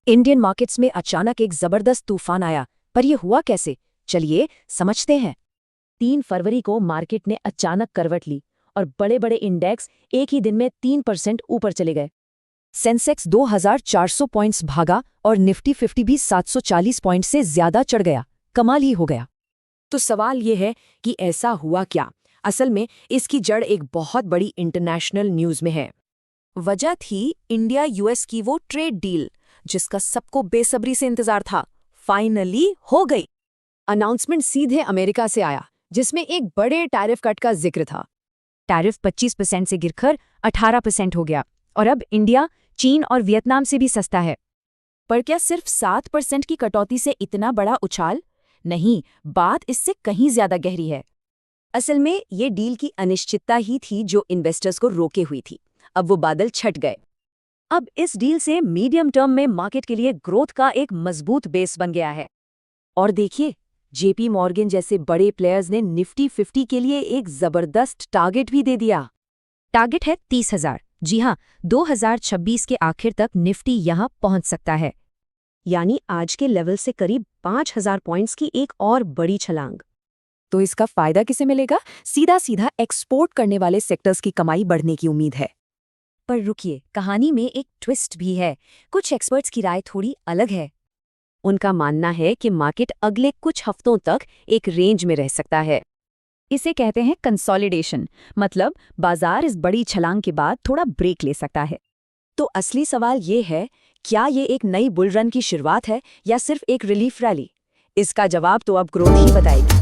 Indian markets में अचानक एक जबरदस्त तूफान आया, पर यह हुआ कैसे? चलिए समझते हैं। 3 फरवरी को मार्केट ने अचानक करवट ली और बड़े बड़े इंडेक्स एक ही दिन में 3% ऊपर चले गए। सेंसेक्स 2400 पॉइंट्स भागा और निफ्टी 50 भी 740 पॉइंट से ज्यादा चढ़ गया। कमाल ही हो गया। तो सवाल ये है कि ऐसा हुआ क्या? असल में इसकी जड़ एक बहुत बड़ी इंटरनेशनल न्यूज़ में है। वजह थी इंडिया यूएस की वो ट्रेड डील जिसका सबको बेसब्री से इंतजार था। फाइनली हो गई। अनाउंसमेंट सीधे अमेरिका से आया, जिसमें एक बड़े टैरिफ कट का जिक्र था। टैरिफ 25% से गिरकर 18% हो गया और अब इंडिया, चीन और वियतनाम से भी सस्ता है। पर क्या सिर्फ 7% की कटौती से इतना बड़ा उछाल? नहीं, बात इससे कहीं ज्यादा गहरी है। असल में ये डील की अनिश्चितता ही थी जो इन्वेस्टर्स को रोके हुई थी। अब वो बादल छट गए। अब इस डील से मीडियम टर्म में मार्केट के लिए ग्रोथ का एक मजबूत बेस बन गया है। और देखिए, जेपी मॉर्गन जैसे बड़े प्लेयर्स ने निफ्टी 50 के लिए एक जबरदस्त टारगेट भी दे दिया। टारगेट है 30,000। जी हाँ, 2026 के आखिर तक निफ्टी यहां पहुंच सकता है। यानी आज के लेवल से करीब 5,000 पॉइंट्स की एक और बड़ी छलांग। तो इसका फायदा किसे मिलेगा? सीधा सीधा एक्सपोर्ट करने वाले सेक्टर्स की कमाई बढ़ने की उम्मीद है। पर रुकिए, कहानी में एक ट्विस्ट भी है। कुछ एक्सपर्ट्स की राय थोड़ी अलग है। उनका मानना है कि मार्केट अगले कुछ हफ्तों तक एक रेंज में रह सकता है। इसे कहते हैं कंसोलिडेशन, मतलब बाजार इस बड़ी छलांग के बाद थोड़ा ब्रेक ले सकता है। तो असली सवाल ये है, क्या ये एक नई बुल रन की शुरुआत है या सिर्फ एक रिलीफ रैली? इसका जवाब तो अब ग्रोथ ही बताएगी।